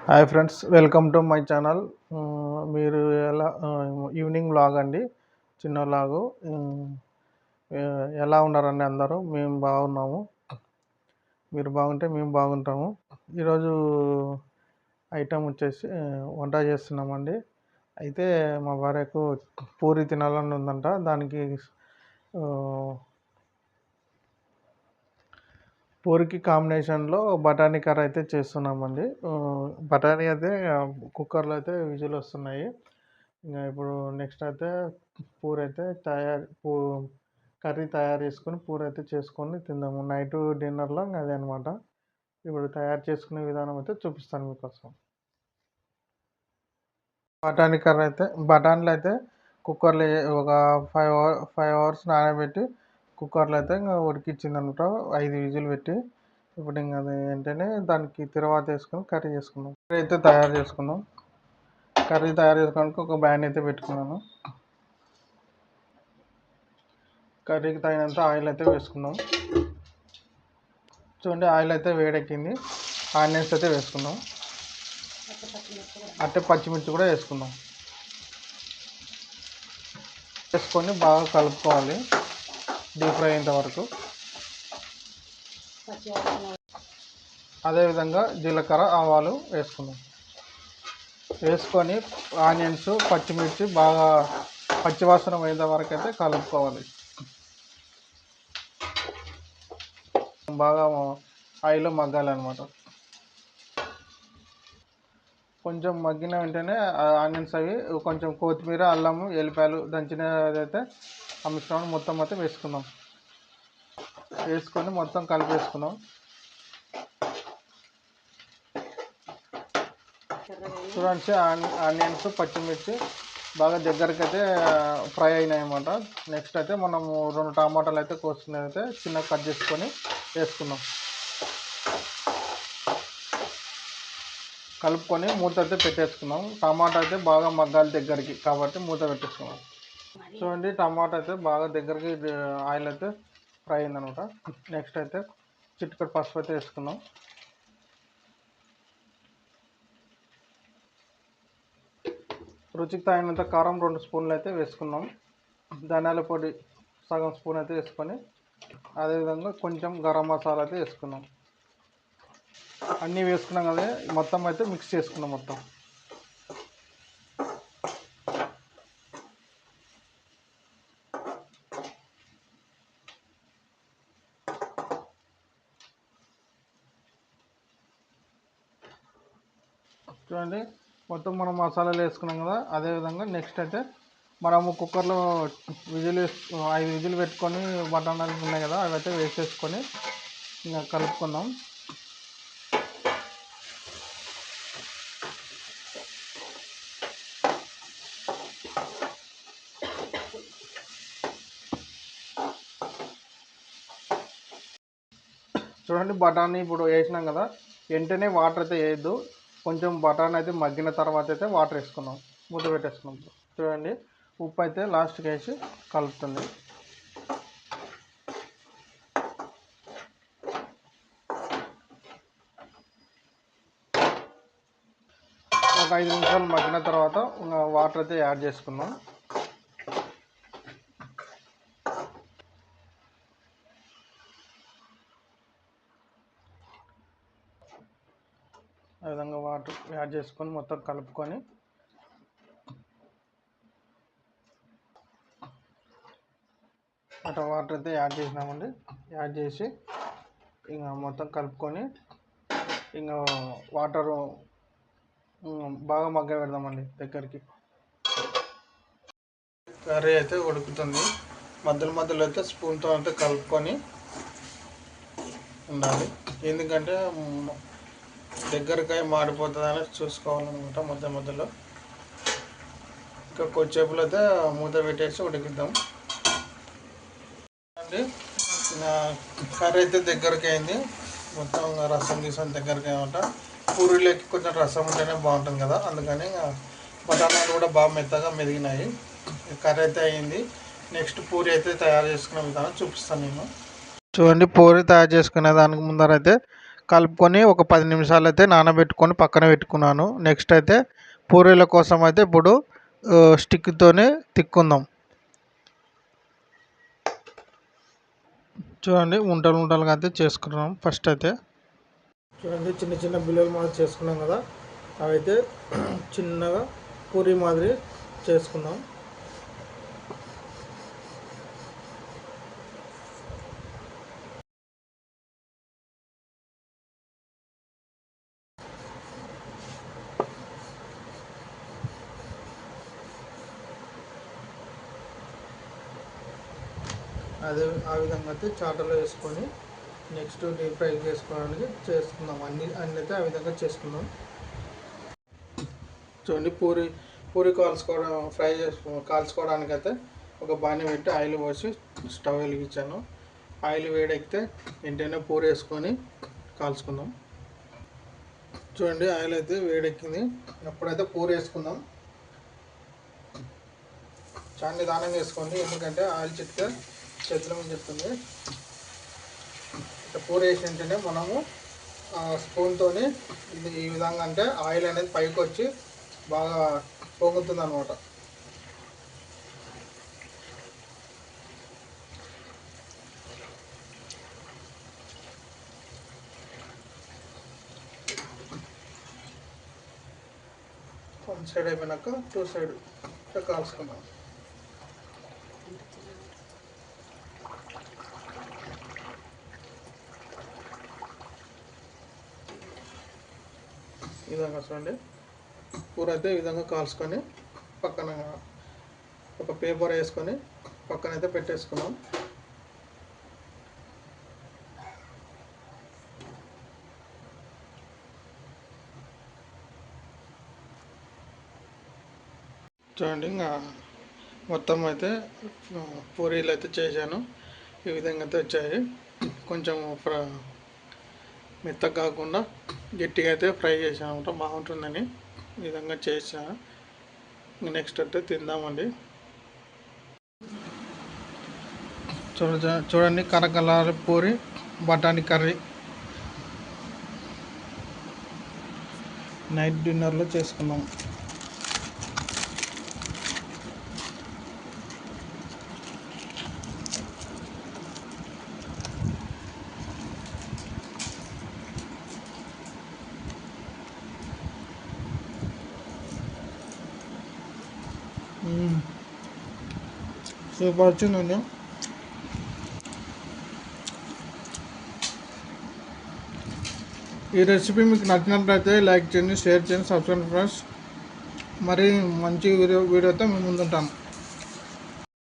Hi friends, welcome to my channel. మీరు ఎలా evening vlog అండి, చిన్న వ్లాగు. ఎలా ఉన్నారండి అందరూ? మేము బాగున్నాము. మీరు బాగుంటే మేము బాగుంటాము. ఈరోజు ఐటమ్ వచ్చేసి వంట చేస్తున్నామండి. అయితే మా భార్యకు పూరి తినాలని ఉందంట. దానికి పూరికి కాంబినేషన్లో బఠానీ కర్రీ అయితే చేస్తున్నామండి. బఠానీ అయితే కుక్కర్లో అయితే విజిల్ వస్తున్నాయి. ఇంకా ఇప్పుడు నెక్స్ట్ అయితే పూరి అయితే కర్రీ తయారు చేసుకొని పూరి అయితే చేసుకొని తిందాము. నైట్ డిన్నర్లో అదే అనమాట. ఇప్పుడు తయారు చేసుకునే విధానం అయితే చూపిస్తాను మీకోసం. బఠానీ కర్రీ అయితే బఠానీలు అయితే కుక్కర్లో ఒక 5 అవర్స్ నానబెట్టి కుక్కర్లో అయితే ఇంకా ఉడికిచ్చిందనమాట. 5 విజిల్ పెట్టి. ఇప్పుడు ఇంకా అది వెంటనే దానికి తిరువాత వేసుకొని కర్రీ చేసుకున్నాం. కర్రీ అయితే తయారు చేసుకున్నాం. కర్రీ తయారు చేసుకోవడానికి ఒక బ్యాన్ అయితే పెట్టుకున్నాను. కర్రీకి తగినంత ఆయిల్ అయితే వేసుకున్నాం. చూడండి, ఆయిల్ అయితే వేడెక్కింది. ఆనియన్స్ అయితే వేసుకున్నాం. అంటే పచ్చిమిర్చి కూడా వేసుకున్నాం. వేసుకొని బాగా కలుపుకోవాలి డీప్ ఫ్రై అయ్యేంత వరకు. అదేవిధంగా జీలకర్ర, ఆవాలు వేసుకున్నాం. వేసుకొని ఆనియన్స్, పచ్చిమిర్చి బాగా పచ్చివాసన పోయేంత వరకు అయితే కలుపుకోవాలి. బాగా ఆయిల్లో మగ్గాలన్నమాట. కొంచెం మగ్గిన వెంటనే ఆనియన్స్ అవి కొంచెం కొత్తిమీర, అల్లము, ఎల్లిపాయలు దంచినదైతే ఆ మిశ్రమం మొత్తం అయితే వేసుకుందాం. వేసుకొని మొత్తం కలిపేసుకున్నాం. చూడండి, ఆనియన్స్, పచ్చిమిర్చి బాగా దగ్గరికి అయితే ఫ్రై అయినాయి అన్నమాట. నెక్స్ట్ అయితే మనము 2 టమాటాలు అయితే కోసుకునేది అయితే చిన్నగా కట్ చేసుకొని వేసుకున్నాం. కలుపుకొని మూత అయితే పెట్టేసుకున్నాం. టమాటా అయితే బాగా మగ్గాలి దగ్గరికి, కాబట్టి మూత పెట్టేసుకున్నాం. చూడండి, టమాటా అయితే బాగా దగ్గరికి ఆయిల్ అయితే ఫ్రై అయిందనమాట. నెక్స్ట్ అయితే చిటికెడు పసుపు అయితే వేసుకున్నాం. రుచికి తగినంత కారం 2 స్పూన్లు అయితే వేసుకున్నాం. ధనియాల పొడి సగం స్పూన్ అయితే వేసుకొని అదేవిధంగా కొంచెం గరం మసాలా అయితే వేసుకున్నాం. అన్నీ వేసుకున్నాం కదా, మొత్తం అయితే మిక్స్ చేసుకున్నాం. మొత్తం చూడండి, మొత్తం మనం మసాలాలు వేసుకున్నాం కదా. అదేవిధంగా నెక్స్ట్ అయితే మనము కుక్కర్లో 5 విజిల్ పెట్టుకొని బఠానాలు ఉన్నాయి కదా, అవి అయితే వేసేసుకొని ఇంకా కలుపుకుందాం. చూడండి, బఠానీ ఇప్పుడు వేసినాం కదా, వెంటనే వాటర్ అయితే వేయద్దు. కొంచెం బఠానీ అయితే మగ్గిన తర్వాత అయితే వాటర్ వేసుకున్నాం. మూత పెట్టేసుకున్నాం. చూడండి, ఉప్పు అయితే లాస్ట్కి వేసి కలుపుతుంది. ఒక 5 నిమిషాలు మగ్గిన తర్వాత వాటర్ అయితే యాడ్ చేసుకున్నాం. ఆ విధంగా వాటర్ యాడ్ చేసుకొని మొత్తం కలుపుకొని వాటర్ అయితే యాడ్ చేసినామండి. యాడ్ చేసి ఇంకా మొత్తం కలుపుకొని ఇంకా వాటరు బాగా మగ్గ పెడదామండి దగ్గరికి. కర్రీ అయితే ఉడుకుతుంది. మధ్యలో అయితే స్పూన్తో అయితే కలుపుకొని ఉండాలి. ఎందుకంటే దగ్గరకాయ మాడిపోతుందని చూసుకోవాలన్నమాట. మధ్యలో ఇంకా కొద్దిసేపులో అయితే మూత పెట్టేసి ఉడికిద్దాం అండి. కర్రీ అయితే దగ్గరికి అయింది. మొత్తం రసం తీసిన దగ్గరికి అనమాట. పూరీలోకి కొంచెం రసం ఉంటేనే బాగుంటుంది కదా, అందుకని బఠానాలు కూడా బాగా మెత్తగా మెదిగినాయి. కర్రీ అయితే అయింది. నెక్స్ట్ పూరి అయితే తయారు చేసుకునే విధానం చూపిస్తాను నేను. చూడండి, పూరి తయారు చేసుకునే దానికి ముందరైతే కలుపుకొని ఒక 10 నిమిషాలు అయితే నానబెట్టుకొని పక్కన పెట్టుకున్నాను. నెక్స్ట్ అయితే పూరీల కోసం అయితే ఇప్పుడు స్టిక్తోనే తిక్కుందాం. చూడండి ఉంటలు ఉంటలుగా అయితే చేసుకున్నాం. ఫస్ట్ అయితే చూడండి చిన్న చిన్న బిల్లలు మాదిరి చేసుకున్నాం కదా, అవైతే చిన్నగా పూరీ మాదిరి చేసుకుందాం. అదే ఆ విధంగా అయితే చాటలో వేసుకొని నెక్స్ట్ డీప్ ఫ్రై చేసుకోవడానికి చేసుకుందాం. అన్ని అయితే ఆ విధంగా చేసుకుందాం. చూడండి పూరి కాల్చుకోవడానికి అయితే ఒక బాణీ పెట్టి ఆయిల్ పోసి స్టవ్ వెలిగించాను. ఆయిల్ వేడెక్కితే వెంటనే పూరి వేసుకొని కాల్చుకుందాం. చూడండి ఆయిల్ అయితే వేడెక్కింది. అప్పుడైతే పూరి వేసుకుందాం. చాలా నిదానంగా వేసుకోండి, ఎందుకంటే ఆయిల్ చిట్టే చేతుల మీద చెప్తుంది. పూరి వేసి వెంటనే మనము స్పూన్తో ఇది ఈ విధంగా అంటే ఆయిల్ అనేది పైకి వచ్చి బాగా పొంగుతుంది అన్నమాట. వన్ సైడ్ అయిపోయినాక టూ సైడ్ కాల్చుకుందాం. ఈ విధంగా చూడండి కూర అయితే ఈ విధంగా కాల్చుకొని పక్కన ఒక పేపర్ వేసుకొని పక్కనైతే పెట్టేసుకున్నాం. చూడండి ఇంకా మొత్తం అయితే పూరీలు అయితే చేశాను. ఈ విధంగా అయితే వచ్చాయి. కొంచెం మెత్తగా కాకుండా గట్టిగా అయితే ఫ్రై చేసాను అనమాట, బాగుంటుందని ఈ విధంగా చేసాను. నెక్స్ట్ అయితే తిందామండి. చూడండి కరకలార పూరి బఠానీ కర్రీ నైట్ డిన్నర్లో చేసుకున్నాం. సూపర్ వచ్చిందండి. ఈ రెసిపీ మీకు నచ్చినట్లయితే లైక్ చేయండి, షేర్ చేయండి, సబ్స్క్రైబ్ ఫ్రెండ్స్. మరి మంచి వీడియోతో మేము ముందుంటాను.